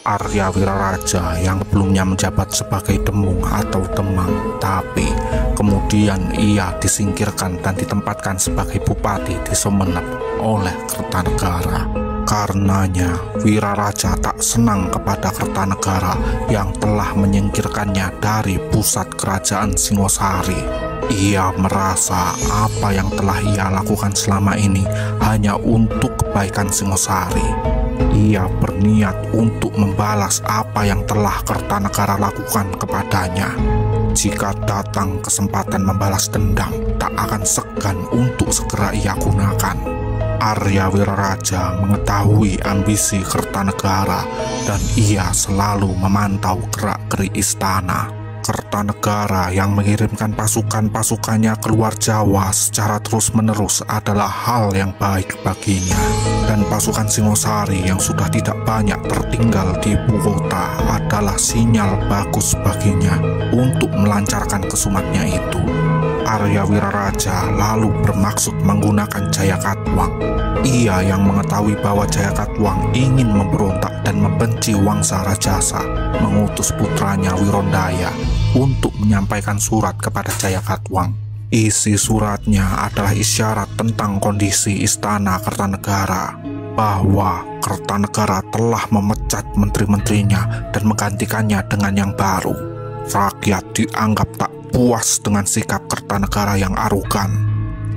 Arya Wiraraja yang sebelumnya menjabat sebagai Demung atau Demang, tapi kemudian ia disingkirkan dan ditempatkan sebagai bupati di Sumenep oleh Kertanegara. Karenanya Wiraraja tak senang kepada Kertanegara yang telah menyingkirkannya dari pusat kerajaan Singosari. Ia merasa apa yang telah ia lakukan selama ini hanya untuk kebaikan Singosari. Ia berniat untuk membalas apa yang telah Kertanegara lakukan kepadanya. Jika datang kesempatan membalas dendam, tak akan segan untuk segera ia gunakan. Arya Wiraraja mengetahui ambisi Kertanegara dan ia selalu memantau gerak-gerik istana. Kertanegara yang mengirimkan pasukan-pasukannya keluar Jawa secara terus-menerus adalah hal yang baik baginya. Dan pasukan Singosari yang sudah tidak banyak tertinggal di ibu kota adalah sinyal bagus baginya untuk melancarkan kesumatnya itu. Arya Wiraraja lalu bermaksud menggunakan Jayakatwang. Ia yang mengetahui bahwa Jayakatwang ingin memberontak dan membenci Wangsa Rajasa, mengutus putranya Wirondaya untuk menyampaikan surat kepada Jayakatwang. Isi suratnya adalah isyarat tentang kondisi istana Kertanegara, bahwa Kertanegara telah memecat menteri-menterinya dan menggantikannya dengan yang baru. Rakyat dianggap tak puas dengan sikap Kertanegara yang arogan.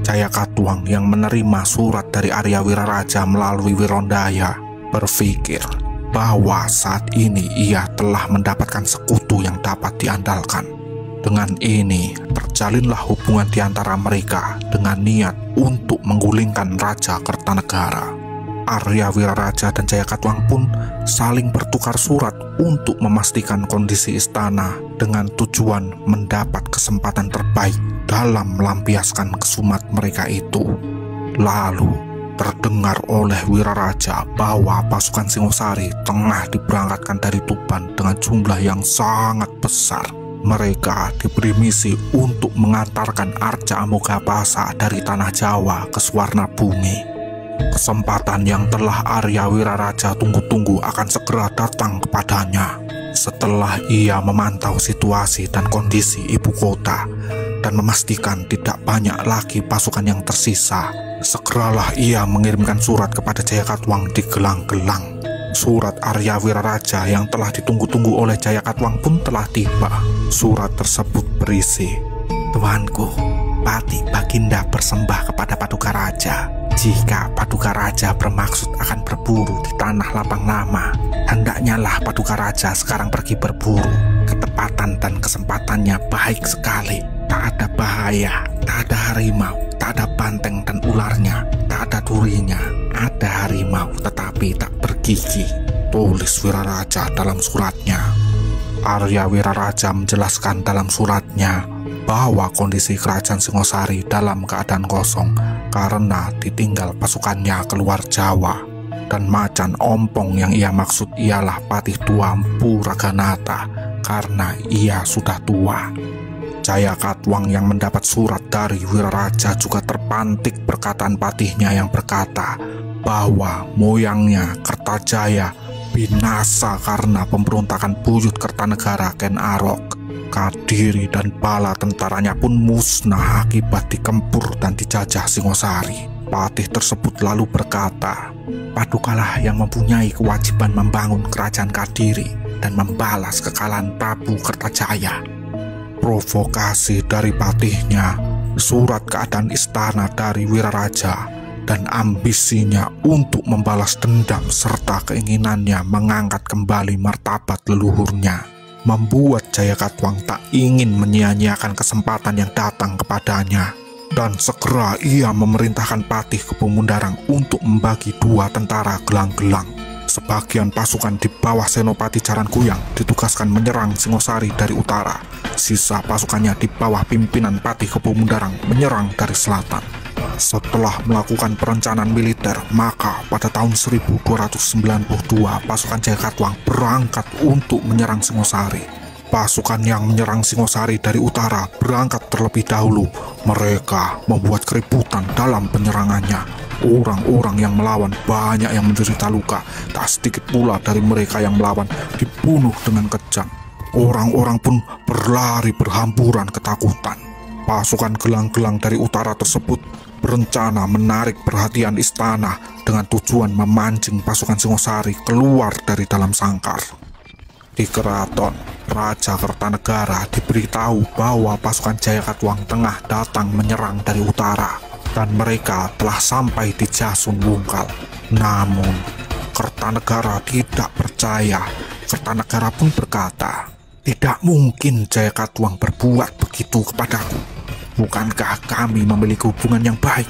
Jayakatwang yang menerima surat dari Arya Wiraraja melalui Wirondaya berpikir bahwa saat ini ia telah mendapatkan sekutu yang dapat diandalkan. Dengan ini, terjalinlah hubungan di antara mereka dengan niat untuk menggulingkan Raja Kertanegara. Arya Wiraraja dan Jayakatwang pun saling bertukar surat untuk memastikan kondisi istana dengan tujuan mendapat kesempatan terbaik dalam melampiaskan kesumat mereka itu. Lalu terdengar oleh Wiraraja bahwa pasukan Singosari tengah diberangkatkan dari Tuban dengan jumlah yang sangat besar. Mereka diberi misi untuk mengantarkan Arca Amogapasa dari tanah Jawa ke Swarnabumi. Kesempatan yang telah Arya Wiraraja tunggu-tunggu akan segera datang kepadanya. Setelah ia memantau situasi dan kondisi ibu kota dan memastikan tidak banyak lagi pasukan yang tersisa, segeralah ia mengirimkan surat kepada Jayakatwang di gelang-gelang. Surat Arya Wiraraja yang telah ditunggu-tunggu oleh Jayakatwang pun telah tiba. Surat tersebut berisi, "Tuanku, Pati Baginda bersembah kepada Paduka Raja. Jika Paduka Raja bermaksud akan berburu di tanah lapang lama, hendaknya lah Paduka Raja sekarang pergi berburu. Ketepatan dan kesempatannya baik sekali. Tak ada bahaya, tak ada harimau, tak ada banteng dan ularnya, tak ada durinya. Ada harimau tetapi tak bergigi," tulis Wiraraja dalam suratnya. Arya Wiraraja menjelaskan dalam suratnya bahwa kondisi kerajaan Singosari dalam keadaan kosong karena ditinggal pasukannya keluar Jawa, dan macan ompong yang ia maksud ialah patih tua Empu Raganata karena ia sudah tua. Jayakatwang yang mendapat surat dari Wiraraja juga terpantik perkataan patihnya yang berkata bahwa moyangnya Kertajaya binasa karena pemberontakan buyut Kertanegara Ken Arok. Kadiri dan bala tentaranya pun musnah akibat dikempur dan dijajah Singosari. Patih tersebut lalu berkata, "Padukalah yang mempunyai kewajiban membangun kerajaan Kadiri dan membalas kekalahan Prabu Kertajaya." Provokasi dari patihnya, surat keadaan istana dari Wiraraja, dan ambisinya untuk membalas dendam serta keinginannya mengangkat kembali martabat leluhurnya membuat Jayakatwang tak ingin menyia-nyiakan kesempatan yang datang kepadanya, dan segera ia memerintahkan Patih Kebumundarang untuk membagi dua tentara gelang-gelang. Sebagian pasukan di bawah Senopati Jarangoyang ditugaskan menyerang Singosari dari utara. Sisa pasukannya di bawah pimpinan Patih Kebumundarang menyerang dari selatan. Setelah melakukan perencanaan militer, maka pada tahun 1292 pasukan Jayakatwang berangkat untuk menyerang Singosari. Pasukan yang menyerang Singosari dari utara berangkat terlebih dahulu. Mereka membuat keributan dalam penyerangannya. Orang-orang yang melawan banyak yang menderita luka, tak sedikit pula dari mereka yang melawan dibunuh dengan kejam. Orang-orang pun berlari berhamburan ketakutan. Pasukan gelang-gelang dari utara tersebut berencana menarik perhatian istana dengan tujuan memancing pasukan Singosari keluar dari dalam sangkar. Di keraton, Raja Kertanegara diberitahu bahwa pasukan Jayakatwang tengah datang menyerang dari utara dan mereka telah sampai di Jasun Wungkal. Namun, Kertanegara tidak percaya. Kertanegara pun berkata, "Tidak mungkin Jayakatwang berbuat begitu kepadaku. Bukankah kami memiliki hubungan yang baik?"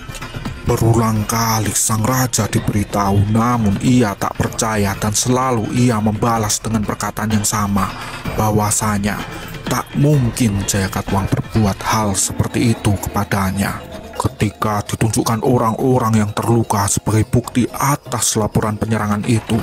Berulang kali sang raja diberitahu, namun ia tak percaya dan selalu ia membalas dengan perkataan yang sama, bahwasanya tak mungkin Jayakatwang berbuat hal seperti itu kepadanya. Ketika ditunjukkan orang-orang yang terluka sebagai bukti atas laporan penyerangan itu,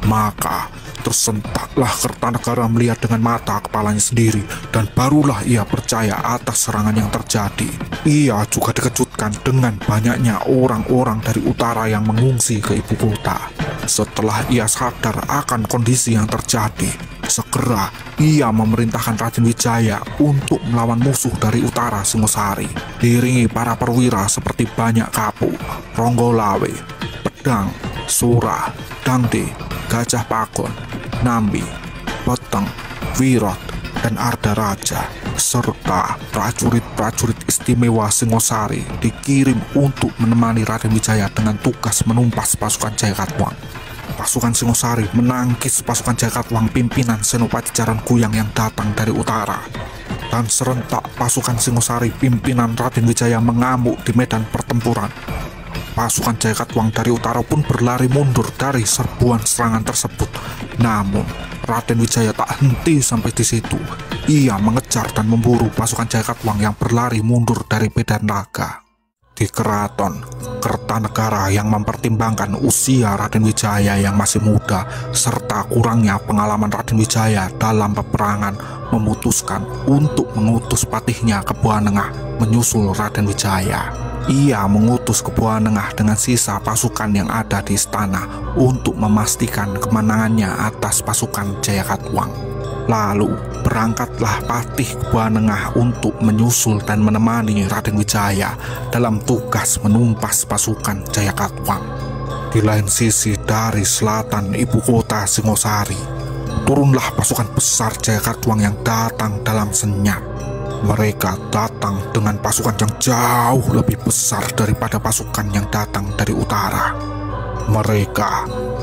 maka tersentaklah Kertanegara melihat dengan mata kepalanya sendiri dan barulah ia percaya atas serangan yang terjadi. Ia juga dikejutkan dengan banyaknya orang-orang dari utara yang mengungsi ke ibu kota. Setelah ia sadar akan kondisi yang terjadi, segera ia memerintahkan Raden Wijaya untuk melawan musuh dari utara Singosari, diiringi para perwira seperti Banyak Kapu, Ronggolawe, Pedang, Sura, Dangde, Gajah Pakon, Nambi, Peteng, Wirot, dan Arda Raja, serta prajurit-prajurit istimewa Singosari dikirim untuk menemani Raden Wijaya dengan tugas menumpas pasukan Jayakatwang. Pasukan Singosari menangkis pasukan Jayakatwang pimpinan Senopati Jaran Kuyang yang datang dari utara. Dan serentak pasukan Singosari pimpinan Raden Wijaya mengamuk di medan pertempuran. Pasukan Jayakatwang dari utara pun berlari mundur dari serbuan serangan tersebut. Namun, Raden Wijaya tak henti sampai di situ. Ia mengejar dan memburu pasukan Jayakatwang yang berlari mundur dari medan laga. Di keraton, Kertanegara yang mempertimbangkan usia Raden Wijaya yang masih muda serta kurangnya pengalaman Raden Wijaya dalam peperangan memutuskan untuk mengutus patihnya ke Buanengah menyusul Raden Wijaya. Ia mengutus ke Buanengah dengan sisa pasukan yang ada di istana untuk memastikan kemenangannya atas pasukan Jayakatwang. Lalu berangkatlah Patih ke Buanengah untuk menyusul dan menemani Raden Wijaya dalam tugas menumpas pasukan Jayakatwang. Di lain sisi dari selatan ibu kota Singosari, turunlah pasukan besar Jayakatwang yang datang dalam senyap. Mereka datang dengan pasukan yang jauh lebih besar daripada pasukan yang datang dari utara. Mereka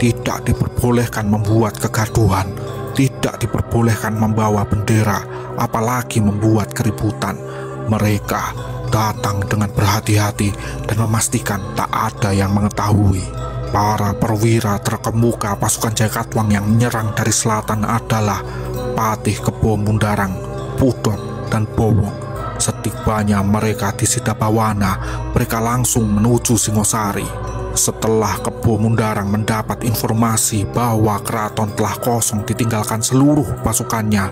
tidak diperbolehkan membuat kegaduhan, tidak diperbolehkan membawa bendera, apalagi membuat keributan. Mereka datang dengan berhati-hati dan memastikan tak ada yang mengetahui. Para perwira terkemuka pasukan Jayakatwang yang menyerang dari selatan adalah Patih Kebo Mundarang, Pudot, dan Bowong. Setibanya mereka di Sidabawana, mereka langsung menuju Singosari. Setelah Kebo Mundarang mendapat informasi bahwa keraton telah kosong ditinggalkan seluruh pasukannya,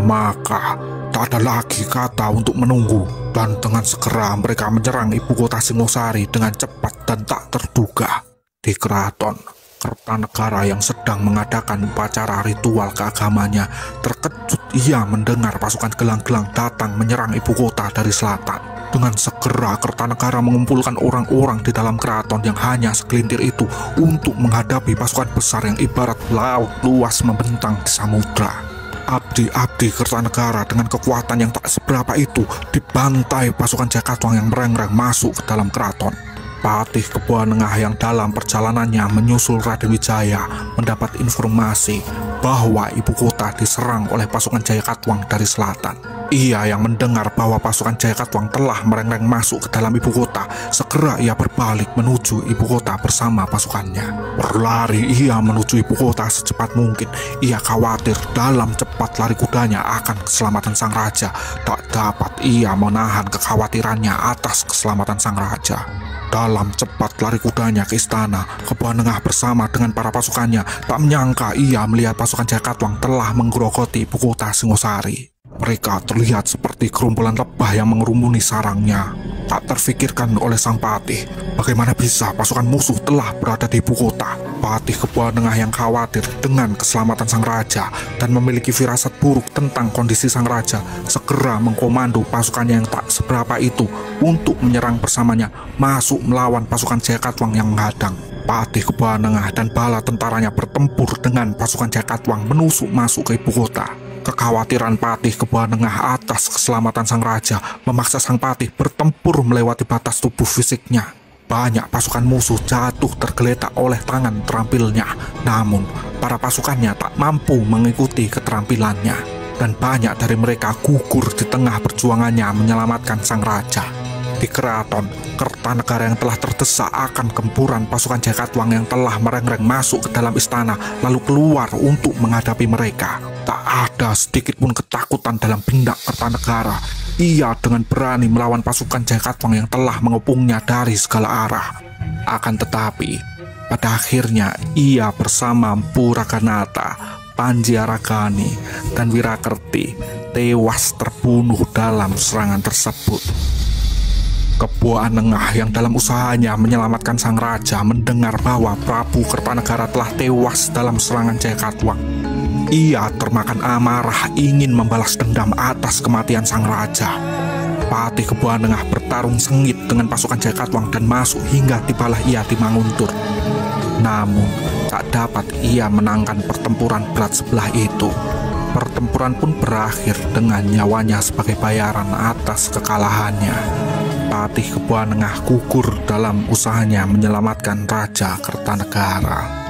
maka tak ada lagi kata untuk menunggu, dan dengan segera mereka menyerang ibu kota Singosari dengan cepat dan tak terduga. Di keraton, Kertanegara yang sedang mengadakan upacara ritual keagamanya terkejut ia mendengar pasukan gelang-gelang datang menyerang ibu kota dari selatan. Dengan segera Kertanegara mengumpulkan orang-orang di dalam keraton yang hanya segelintir itu untuk menghadapi pasukan besar yang ibarat laut luas membentang di samudra. Abdi-abdi Kertanegara dengan kekuatan yang tak seberapa itu dibantai pasukan Jayakatwang yang merengreng masuk ke dalam keraton. Patih ke Buanengah yang dalam perjalanannya menyusul Raden Wijaya mendapat informasi bahwa ibu kota diserang oleh pasukan Jayakatwang dari selatan. Ia yang mendengar bahwa pasukan Jayakatwang telah merengreng masuk ke dalam ibu kota, segera ia berbalik menuju ibu kota bersama pasukannya. Berlari ia menuju ibu kota secepat mungkin. Ia khawatir dalam cepat lari kudanya akan keselamatan sang raja. Tak dapat ia menahan kekhawatirannya atas keselamatan sang raja. Dalam cepat lari kudanya ke istana, ke Buanengah bersama dengan para pasukannya. Tak menyangka ia melihat pasukan Jayakatwang telah menggerogoti ibu kota Singosari. Mereka terlihat seperti gerombolan lebah yang mengerumuni sarangnya. Tak terfikirkan oleh sang patih, bagaimana bisa pasukan musuh telah berada di ibu kota. Patih Kebuanengah yang khawatir dengan keselamatan sang raja dan memiliki firasat buruk tentang kondisi sang raja, segera mengkomando pasukannya yang tak seberapa itu untuk menyerang bersamanya masuk melawan pasukan Jakatwang yang menghadang. Patih Kebuanengah dan bala tentaranya bertempur dengan pasukan Jakatwang menusuk masuk ke ibu kota. Kekhawatiran Patih Kebuanengah atas keselamatan sang raja memaksa sang patih bertempur melewati batas tubuh fisiknya. Banyak pasukan musuh jatuh tergeletak oleh tangan terampilnya, namun para pasukannya tak mampu mengikuti keterampilannya, dan banyak dari mereka gugur di tengah perjuangannya menyelamatkan sang raja. Di keraton Kertanegara yang telah terdesak akan gempuran pasukan Jakatwang yang telah merengreng masuk ke dalam istana lalu keluar untuk menghadapi mereka. Tak ada sedikit pun ketakutan dalam benak Kertanegara. Ia dengan berani melawan pasukan Jakatwang yang telah mengepungnya dari segala arah. Akan tetapi, pada akhirnya ia bersama Mpu Raganata, Panji Aragani, dan Wirakerti tewas terbunuh dalam serangan tersebut. Kebuanengah yang dalam usahanya menyelamatkan sang raja mendengar bahwa Prabu Kertanegara telah tewas dalam serangan Jakatwang. Ia termakan amarah ingin membalas dendam atas kematian sang raja. Patih Kebuanengah bertarung sengit dengan pasukan Jakatwang dan masuk hingga tibalah ia di Manguntur. Namun, tak dapat ia menangkan pertempuran berat sebelah itu. Pertempuran pun berakhir dengan nyawanya sebagai bayaran atas kekalahannya. Patih Kebuanengah gugur dalam usahanya menyelamatkan Raja Kertanegara.